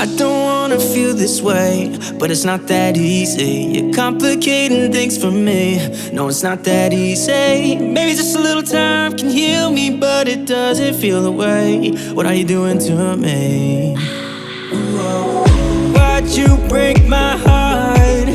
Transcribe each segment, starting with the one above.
I don't wanna feel this way, but it's not that easy. You're complicating things for me. No, it's not that easy. Maybe just a little time can heal me, but it doesn't feel the way. What are you doing to me? Why'd you break my heart?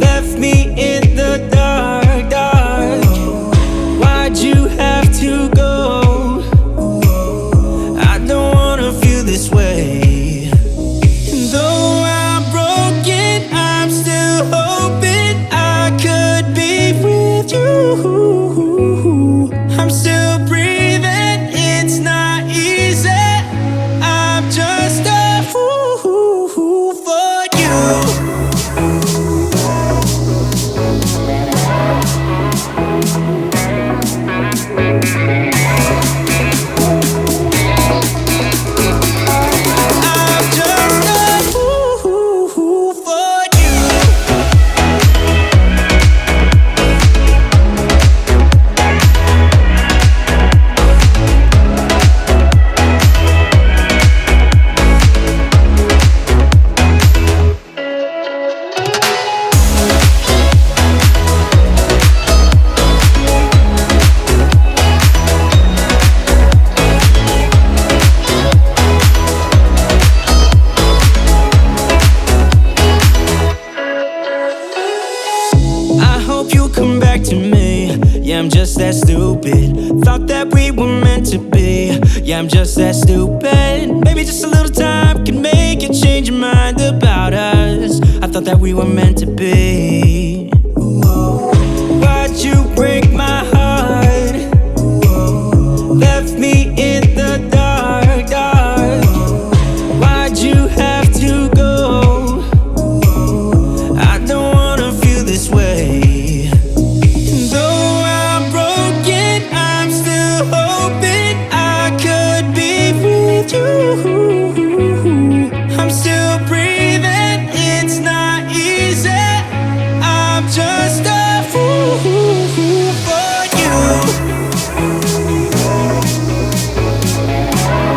Left me in the dark, dark. Why'd you have to go? I don't wanna feel this way. Though I'm broken, I'm still hoping I could be with you. I'm still breathing, it's not easy. I'm just a fool for you. I'm just that stupid. Thought that we were meant to be. Yeah, I'm just that stupid. Maybe just a little time can make you change your mind about us. I thought that we were meant to be. Why'd you break my heart? Left me in the dark, dark. Why'd you have to go? I don't wanna feel this way. I'm still breathing, it's not easy. I'm just a fool for you.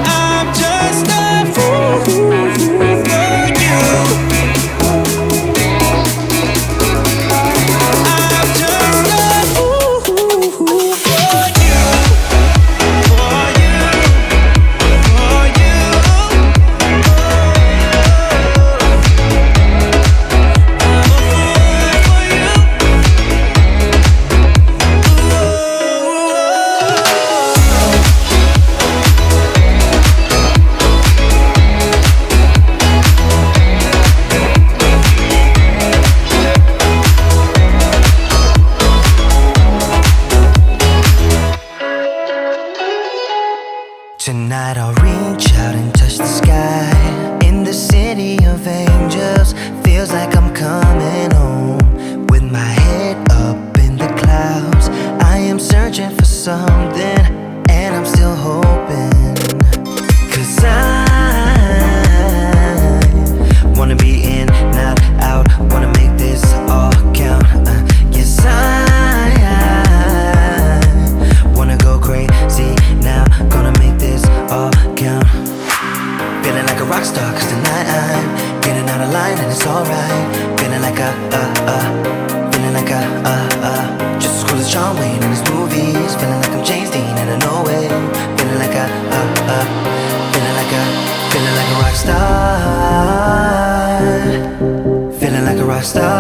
I'm just a fool for you. I'm just a fool for you. Tonight I'll reach out and touch the sky. In the city of angels, feels like I'm coming home. With my head up in the clouds, I am searching for something, and I'm still hoping. 'Cause I wanna be in, not out, wanna make this all count. Yes, I wanna go crazy now, gonna make this all count. Feeling like a rock star, 'cause tonight I'm getting out of line and it's alright. Feeling like feeling like just as cool as John Wayne in his movies. Feeling like I'm James Dean and I know it. Feeling like feeling like a rock star. Feeling like a rock star.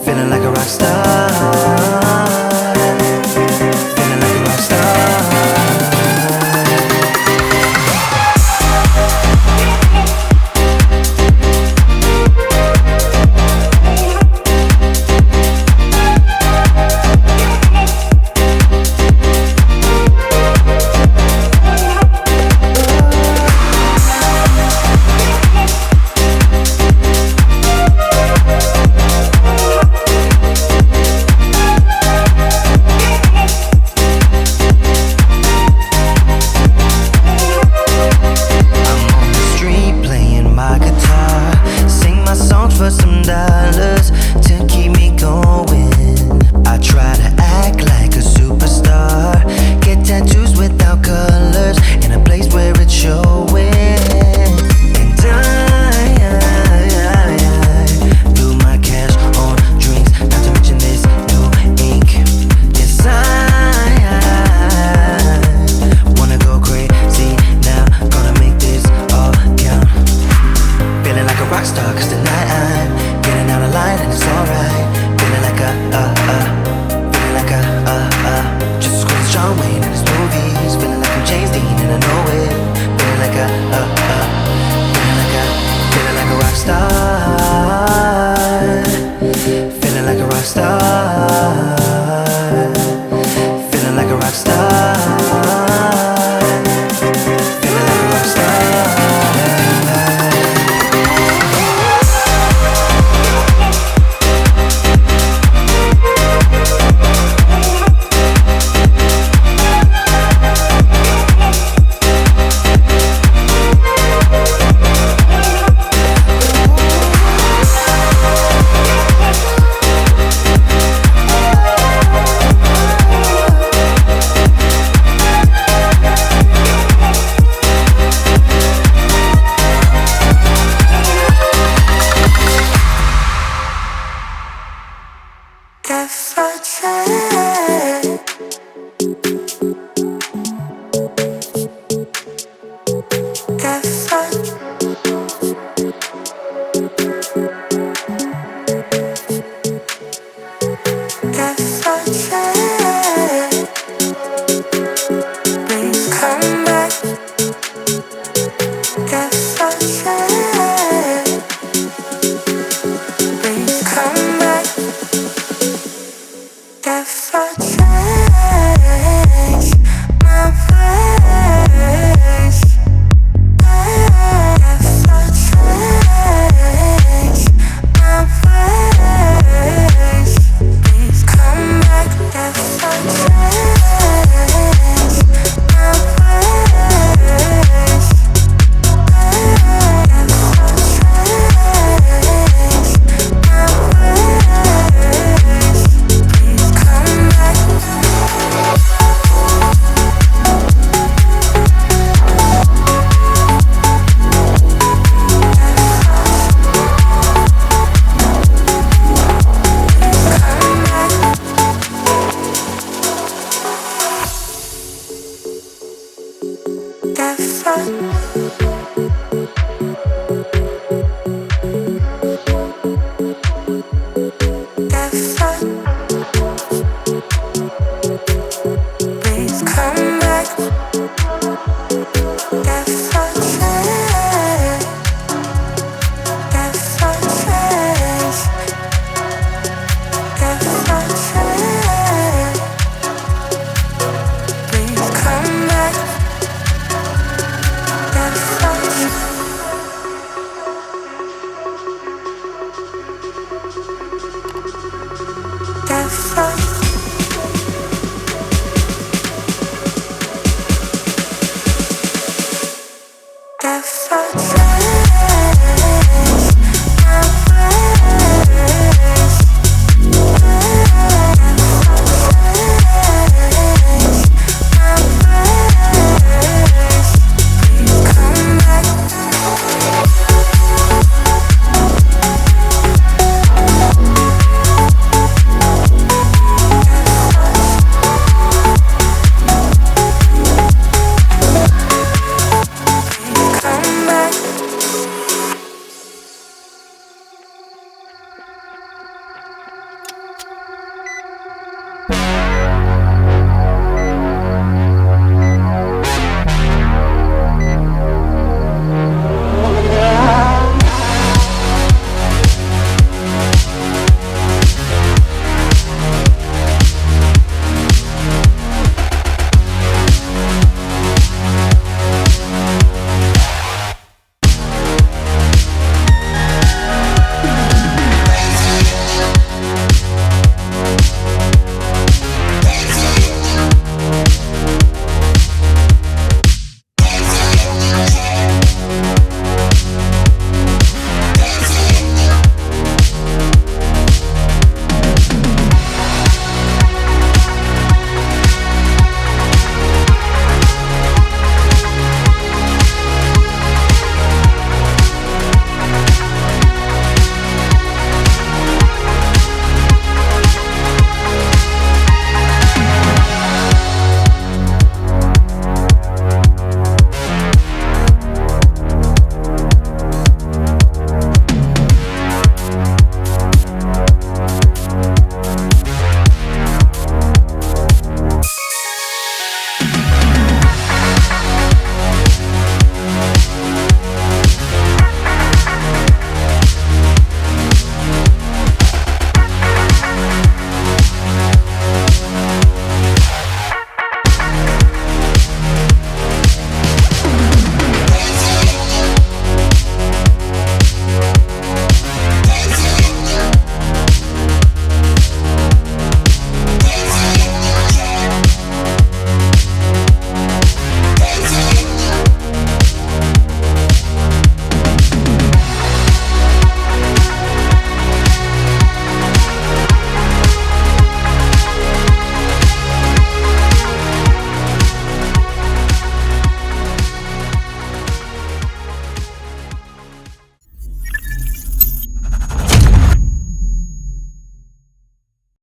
Feeling like a rock star. Feeling like a rock star. James Dean and I know it. Feeling like feeling like a rock star. Feeling like a rock star. Feeling like a rock star. Feeling like a rock star. Please come back.